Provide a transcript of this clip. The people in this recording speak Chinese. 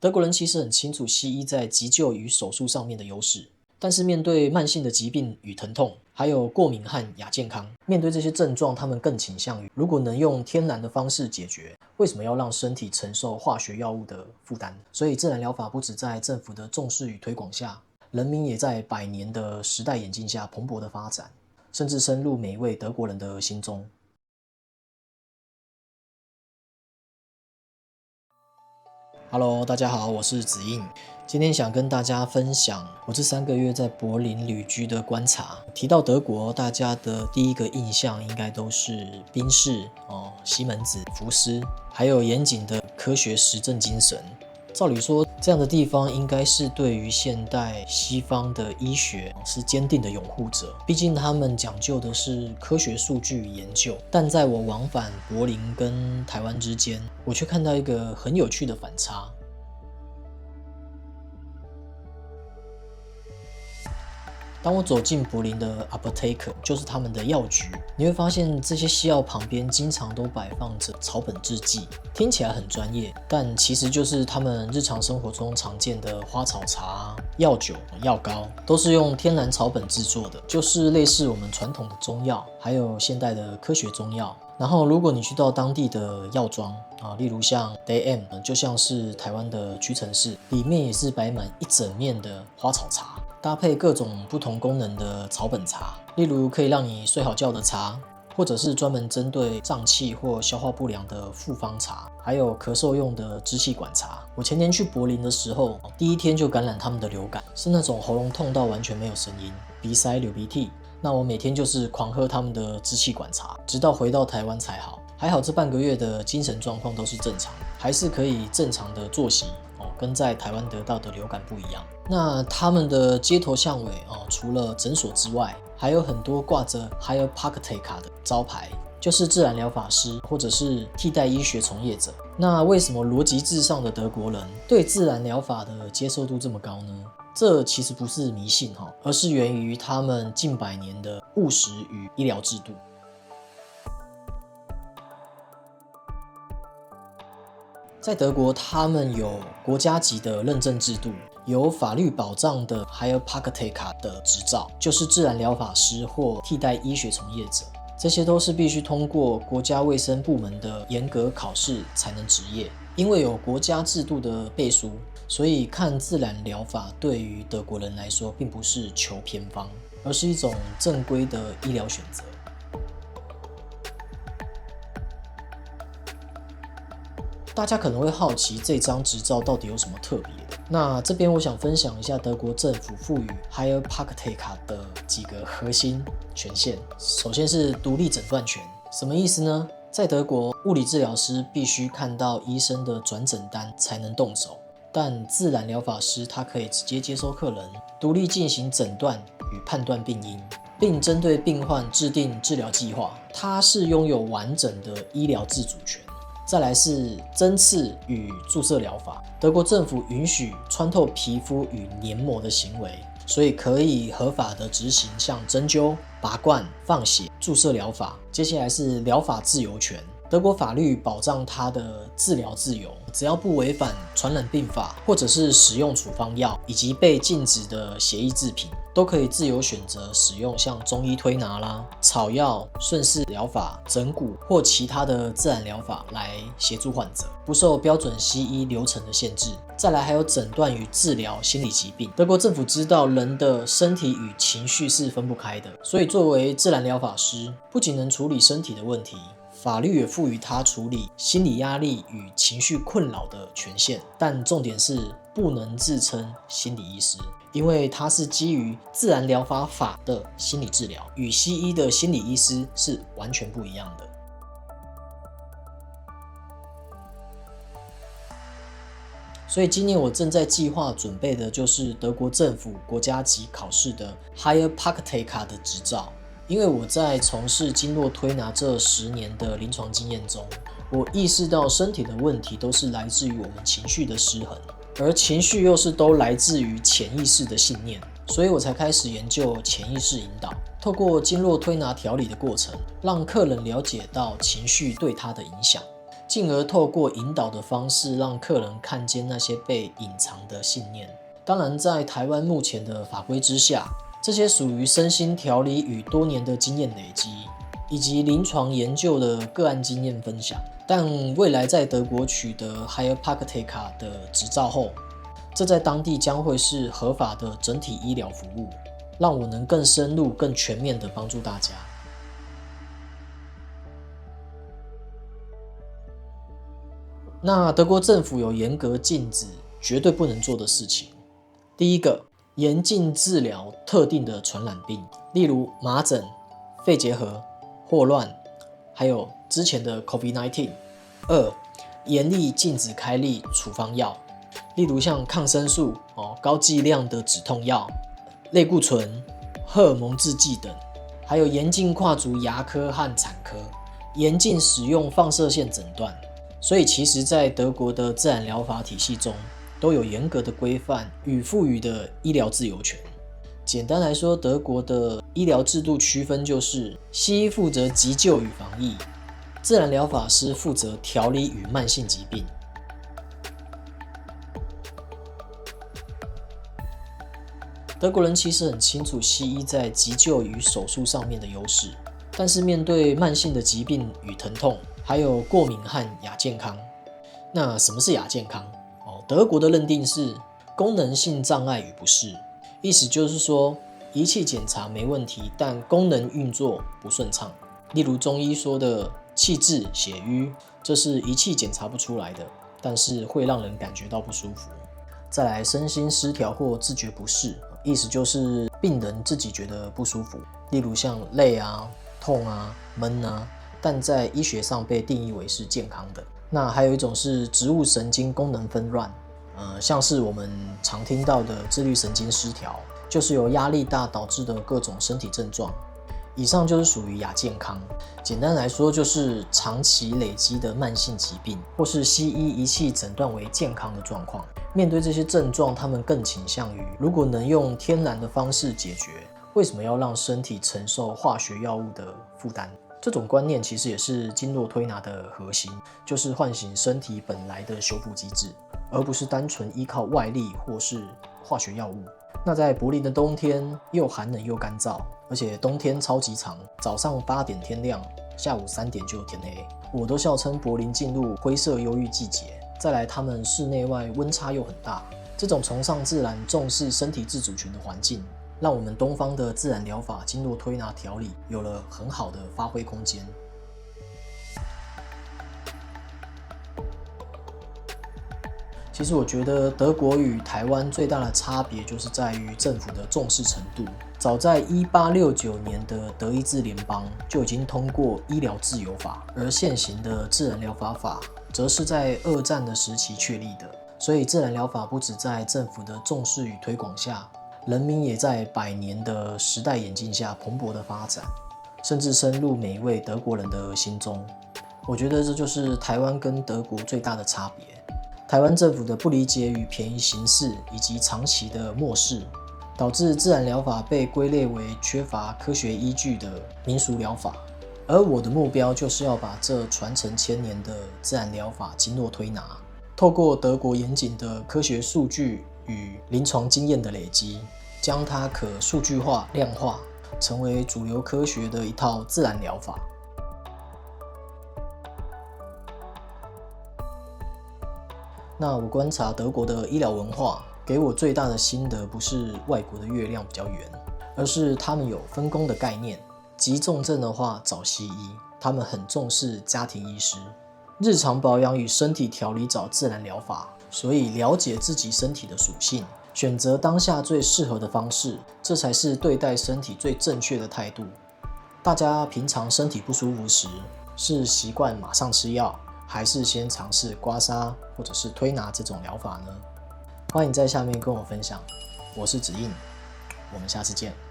德国人其实很清楚西医在急救与手术上面的优势，但是面对慢性的疾病与疼痛，还有过敏和亚健康，面对这些症状，他们更倾向于如果能用天然的方式解决，为什么要让身体承受化学药物的负担？所以自然疗法不只在政府的重视与推广下，人民也在百年的时代演进下蓬勃的发展，甚至深入每一位德国人的心中。Hello， 大家好，我是子印。今天想跟大家分享我这3个月在柏林旅居的观察。提到德国，大家的第一个印象应该都是宾士、西门子、福斯，还有严谨的科学实证精神。照理说，这样的地方应该是对于现代西方的医学是坚定的拥护者，毕竟他们讲究的是科学数据与研究。但在我往返柏林跟台湾之间，我却看到一个很有趣的反差。当我走进柏林的 Apotheke， 就是他们的药局，你会发现这些西药旁边经常都摆放着草本制剂，听起来很专业，但其实就是他们日常生活中常见的花草茶、药酒、药膏，都是用天然草本制作的，就是类似我们传统的中药，还有现代的科学中药。然后如果你去到当地的药庄例如像 Day-M， 就像是台湾的屈臣氏，里面也是摆满一整面的花草茶，搭配各种不同功能的草本茶，例如可以让你睡好觉的茶，或者是专门针对胀气或消化不良的复方茶，还有咳嗽用的支气管茶。我前年去柏林的时候，第一天就感染他们的流感，是那种喉咙痛到完全没有声音，鼻塞流鼻涕。那我每天就是狂喝他们的支气管茶，直到回到台湾才好。还好这半个月的精神状况都是正常，还是可以正常的作息跟在台湾得到的流感不一样。那他们的街头巷尾除了诊所之外，还有很多挂着 Heilpraktiker 的招牌，就是自然疗法师或者是替代医学从业者。那为什么逻辑至上的德国人对自然疗法的接受度这么高呢？这其实不是迷信而是源于他们近百年的务实与医疗制度。在德国，他们有国家级的认证制度，有法律保障的 Heilpraktiker 的执照，就是自然疗法师或替代医学从业者。这些都是必须通过国家卫生部门的严格考试才能执业。因为有国家制度的背书，所以看自然疗法对于德国人来说并不是求偏方，而是一种正规的医疗选择。大家可能会好奇这张执照到底有什么特别的，那这边我想分享一下德国政府赋予 Heilpraktiker 的几个核心权限。首先是独立诊断权，什么意思呢？在德国，物理治疗师必须看到医生的转诊单才能动手，但自然疗法师他可以直接接收客人，独立进行诊断与判断病因，并针对病患制定治疗计划。他是拥有完整的医疗自主权。再来是针刺与注射疗法，德国政府允许穿透皮肤与黏膜的行为，所以可以合法的执行像针灸、拔罐、放血、注射疗法。接下来是疗法自由权，德国法律保障他的治疗自由，只要不违反传染病法或者是使用处方药以及被禁止的血液制品，都可以自由选择使用像中医推拿啦、草药、顺势疗法、整骨或其他的自然疗法来协助患者，不受标准西医流程的限制。再来还有诊断与治疗心理疾病，德国政府知道人的身体与情绪是分不开的，所以作为自然疗法师，不仅能处理身体的问题，法律也赋予他处理心理压力与情绪困扰的权限，但重点是不能自称心理医师，因为它是基于自然疗法法的心理治疗，与西医的心理医师是完全不一样的。所以今年我正在计划准备的就是德国政府国家级考试的 Heilpraktiker 的执照。因为我在从事经络推拿这10年的临床经验中，我意识到身体的问题都是来自于我们情绪的失衡，而情绪又是都来自于潜意识的信念，所以我才开始研究潜意识引导，透过经络推拿调理的过程，让客人了解到情绪对他的影响。进而透过引导的方式让客人看见那些被隐藏的信念。当然，在台湾目前的法规之下，这些属于身心调理与多年的经验累积，以及临床研究的个案经验分享。但未来在德国取得 Heilpraktiker 的执照后，这在当地将会是合法的整体医疗服务，让我能更深入、更全面的帮助大家。那德国政府有严格禁止绝对不能做的事情。第一个，严禁治疗特定的传染病，例如麻疹、肺结核、霍乱，还有之前的 COVID-19。二，严厉禁止开立处方药，例如像抗生素、高剂量的止痛药、类固醇、荷尔蒙制剂等，还有严禁跨足牙科和产科，严禁使用放射线诊断。所以其实在德国的自然疗法体系中，都有严格的规范与赋予的医疗自由权。简单来说，德国的医疗制度区分就是西医负责急救与防疫，自然疗法师负责调理与慢性疾病。德国人其实很清楚西医在急救与手术上面的优势，但是面对慢性的疾病与疼痛，还有过敏和亚健康。那什么是亚健康？德国的认定是功能性障碍与不适，意思就是说仪器检查没问题，但功能运作不顺畅。例如中医说的气滞、血瘀，这是仪器检查不出来的，但是会让人感觉到不舒服。再来，身心失调或自觉不适，意思就是病人自己觉得不舒服，例如像累啊、痛啊、闷啊，但在医学上被定义为是健康的。那还有一种是植物神经功能纷乱，像是我们常听到的自律神经失调，就是由压力大导致的各种身体症状。以上就是属于亚健康。简单来说，就是长期累积的慢性疾病，或是西医仪器诊断为健康的状况。面对这些症状，他们更倾向于如果能用天然的方式解决，为什么要让身体承受化学药物的负担？这种观念其实也是经络推拿的核心，就是唤醒身体本来的修复机制，而不是单纯依靠外力或是化学药物。那在柏林的冬天又寒冷又干燥，而且冬天超级长，早上8点天亮，下午3点就天黑，我都笑称柏林进入灰色忧郁季节。再来，他们室内外温差又很大，这种崇尚自然、重视身体自主权的环境，让我们东方的自然疗法、经络推拿调理有了很好的发挥空间。其实我觉得德国与台湾最大的差别就是在于政府的重视程度。早在1869年的德意志联邦就已经通过医疗自由法，而现行的自然疗法法则是在2战的时期确立的。所以自然疗法不只在政府的重视与推广下，人民也在100年的时代演进下蓬勃的发展，甚至深入每一位德国人的心中。我觉得这就是台湾跟德国最大的差别。台湾政府的不理解与便宜行事，以及长期的漠视，导致自然疗法被归类为缺乏科学依据的民俗疗法。而我的目标就是要把这传承1000年的自然疗法经络推拿，透过德国严谨的科学数据与临床经验的累积，将它可数据化、量化，成为主流科学的一套自然疗法。那我观察德国的医疗文化，给我最大的心得不是外国的月亮比较圆，而是他们有分工的概念。急重症的话找西医，他们很重视家庭医师；日常保养与身体调理找自然疗法。所以了解自己身体的属性，选择当下最适合的方式，这才是对待身体最正确的态度。大家平常身体不舒服时，是习惯马上吃药，还是先尝试刮痧或者是推拿这种疗法呢？欢迎在下面跟我分享。我是子印，我们下次见。